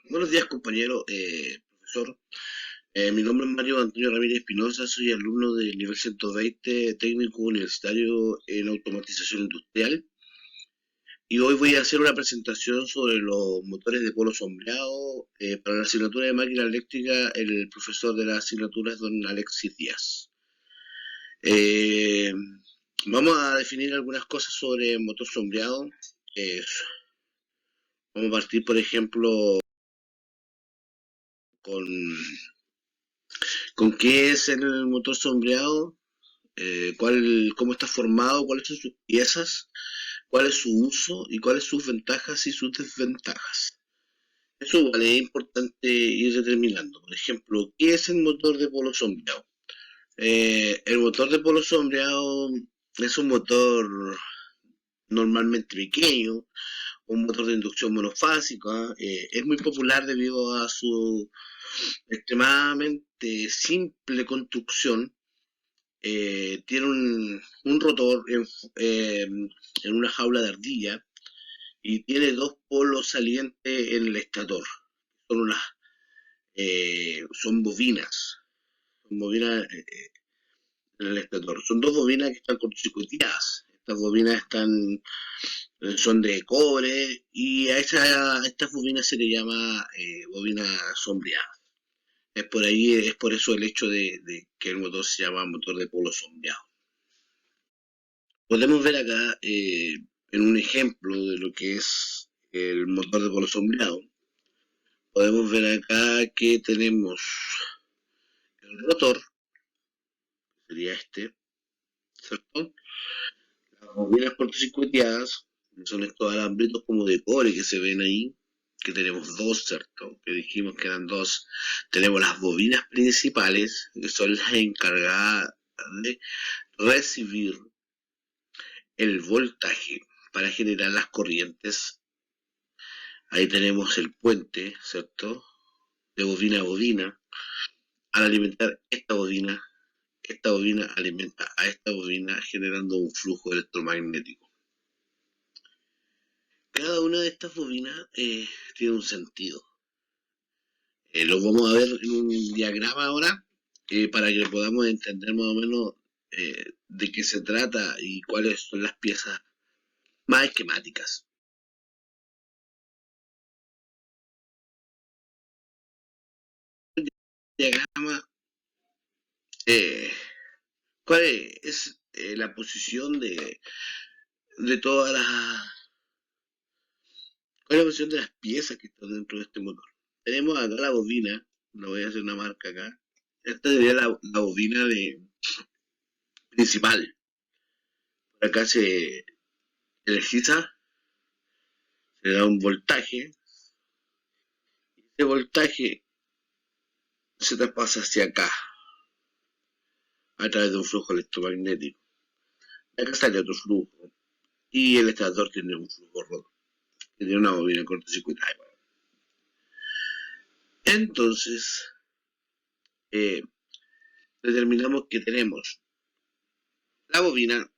Buenos días, compañero, profesor. Mi nombre es Mario Antonio Ramírez Espinosa, soy alumno del nivel 120 técnico universitario en automatización industrial y hoy voy a hacer una presentación sobre los motores de polo sombreado para la asignatura de máquina eléctrica. El profesor de la asignatura es don Alexis Díaz. Eh, Vamos a definir algunas cosas sobre motor sombreado. Eh, Vamos a partir, por ejemplo, con qué es el motor sombreado, cómo está formado, cuáles son sus piezas, cuál es su uso y cuáles sus ventajas y sus desventajas. Eso igual es importante ir determinando. Por ejemplo, ¿qué es el motor de polo sombreado? El motor de polo sombreado es un motor normalmente pequeño, un motor de inducción monofásica. Es muy popular debido a su extremadamente simple construcción. Tiene un rotor en una jaula de ardilla y tiene dos polos salientes en el estator. Son unas, son bobinas en el estator. Son dos bobinas que están cortocircuitadas. Estas bobinas son de cobre y a estas bobinas se le llama bobina sombreada. Es por eso el hecho de que el motor se llama motor de polo sombreado. Podemos ver acá en un ejemplo de lo que es el motor de polo sombreado. Podemos ver acá que tenemos el rotor, que sería este, ¿cierto? Las bobinas cortocircuiteadas, que son estos alambritos como de cobre que se ven ahí, que tenemos dos, ¿cierto? Que dijimos que eran dos. Tenemos las bobinas principales, que son las encargadas de recibir el voltaje para generar las corrientes. Ahí tenemos el puente, ¿cierto? De bobina a bobina. Al alimentar esta bobina alimenta a esta bobina generando un flujo electromagnético. Cada una de estas bobinas tiene un sentido. Lo vamos a ver en un diagrama ahora para que podamos entender más o menos de qué se trata y cuáles son las piezas más esquemáticas. El diagrama, eh, ¿cuál es la posición de todas las ¿cuál es la posición de las piezas que están dentro de este motor? Tenemos acá la bobina, no voy a hacer una marca acá. Esta sería la bobina principal. Por acá se energiza, se da un voltaje. Ese voltaje se traspasa hacia acá a través de un flujo electromagnético. Acá sale otro flujo y el estator tiene un flujo roto, que tiene una bobina cortocircuitada. Entonces, eh, determinamos que tenemos la bobina,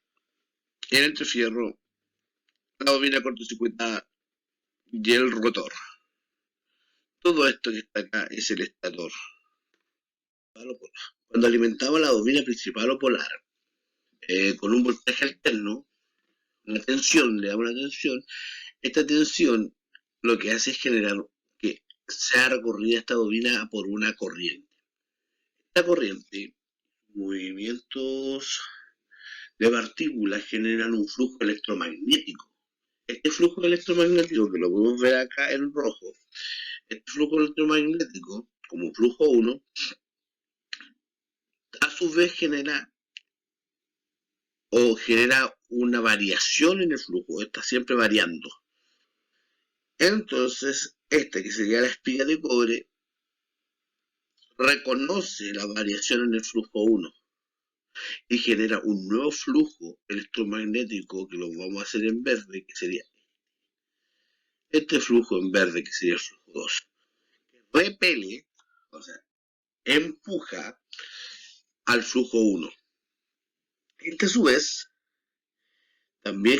el entrefierro, la bobina cortocircuitada y el rotor. Todo esto que está acá es el estator. Cuando alimentamos la bobina principal o polar con un voltaje alterno, una tensión, le damos una tensión, esta tensión lo que hace es generar que sea recorrida esta bobina por una corriente. Esta corriente, movimientos de partículas generan un flujo electromagnético. Este flujo electromagnético, que lo podemos ver acá en rojo, este flujo electromagnético, como flujo 1, a su vez genera una variación en el flujo, está siempre variando. Entonces, esta que sería la espiga de cobre, reconoce la variación en el flujo 1 y genera un nuevo flujo electromagnético que lo vamos a hacer en verde, que sería este flujo en verde, que sería el flujo 2. Repele, o sea, empuja al flujo 1. Este a su vez también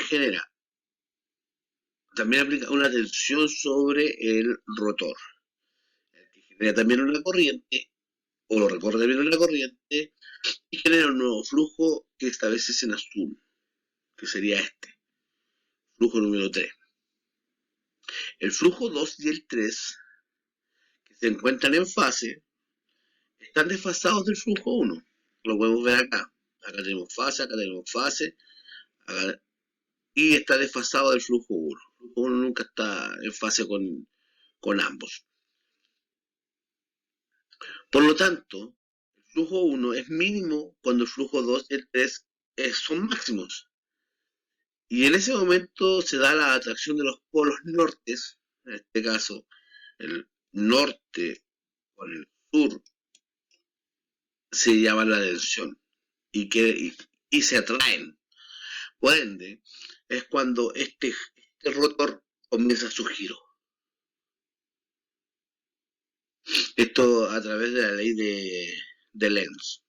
aplica una tensión sobre el rotor. crea también una corriente, o lo recorre también una corriente, y genera un nuevo flujo que esta vez es en azul, que sería este, flujo número 3. El flujo 2 y el 3, que se encuentran en fase, están desfasados del flujo 1. Lo podemos ver acá. Acá tenemos fase, acá, y está desfasado del flujo 1. El flujo 1 nunca está en fase con ambos. Por lo tanto, el flujo 1 es mínimo cuando el flujo 2 y el 3 son máximos. Y en ese momento se da la atracción de los polos nortes, en este caso el norte con el sur, se llama la tensión y se atraen. Por ende, es cuando este rotor comienza su giro. Esto a través de la ley de Lenz.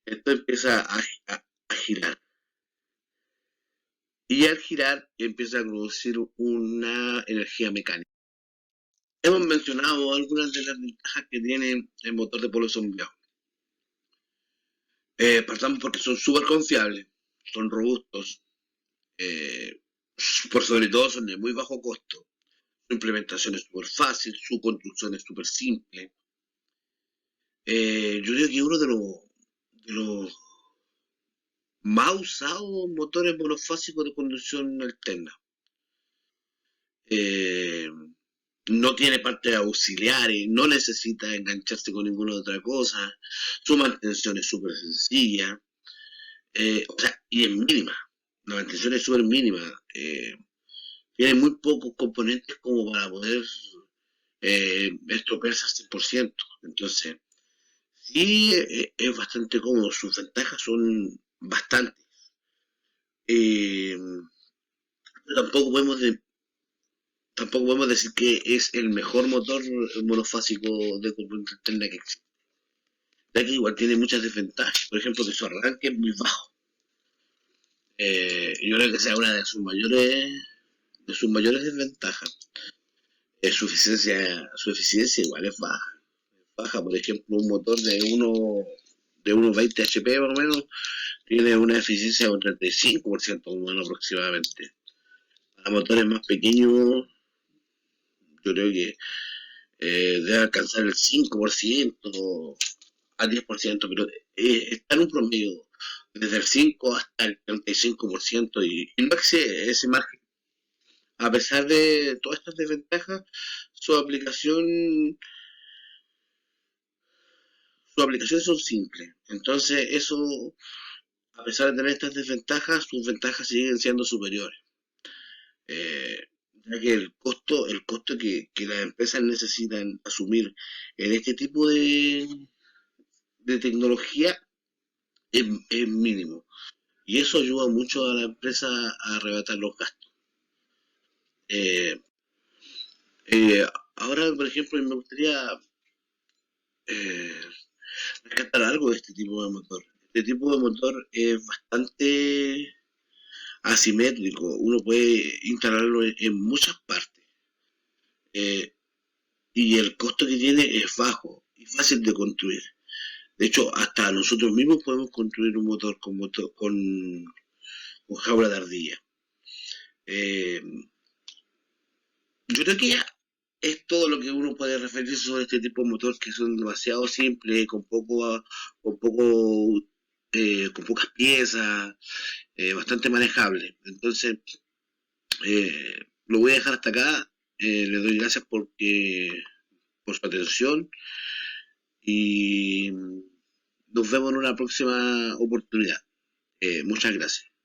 Esto empieza a girar. Y al girar empieza a producir una energía mecánica. Hemos mencionado algunas de las ventajas que tiene el motor de polo sombreado. Partamos porque son súper confiables, son robustos, eh, por sobre todo son de muy bajo costo. Su implementación es súper fácil, su construcción es súper simple. Yo diría que uno de los más usados motores monofásicos de conducción alterna. Eh, no tiene partes auxiliares, no necesita engancharse con ninguna otra cosa, su mantención es súper sencilla, o sea, y es mínima, la mantención es súper mínima, tiene muy pocos componentes como para poder estropearse al 100%, entonces, sí, es bastante cómodo, sus ventajas son bastantes. Eh, tampoco podemos tampoco podemos decir que es el mejor motor monofásico de componente externa que existe. Ya que igual tiene muchas desventajas. Por ejemplo, que su arranque es muy bajo. Yo creo que sea una de sus mayores desventajas. Su eficiencia igual es baja. Baja, por ejemplo, un motor de unos 20 HP más o menos tiene una eficiencia de un 35% humano aproximadamente. Para motores más pequeños, yo creo que debe alcanzar el 5% al 10%, pero está en un promedio desde el 5 hasta el 35% y no excede ese margen. A pesar de todas estas desventajas, su aplicación, sus aplicaciones son simples. Entonces, eso, a pesar de tener estas desventajas, sus ventajas siguen siendo superiores. Eh, ya que el costo que las empresas necesitan asumir en este tipo de tecnología es mínimo. Y eso ayuda mucho a la empresa a arrebatar los gastos. Eh, eh, ahora, por ejemplo, me gustaría eh, rescatar algo de este tipo de motor. Este tipo de motor es bastante asimétrico. Uno puede instalarlo en muchas partes. Eh, y el costo que tiene es bajo y fácil de construir. De hecho, hasta nosotros mismos podemos construir un motor con jaula de ardilla. Eh, yo creo que ya es todo lo que uno puede referirse sobre este tipo de motor que son demasiado simples, con pocas piezas, bastante manejables. Entonces, lo voy a dejar hasta acá. Le doy gracias por su atención y nos vemos en una próxima oportunidad. Muchas gracias.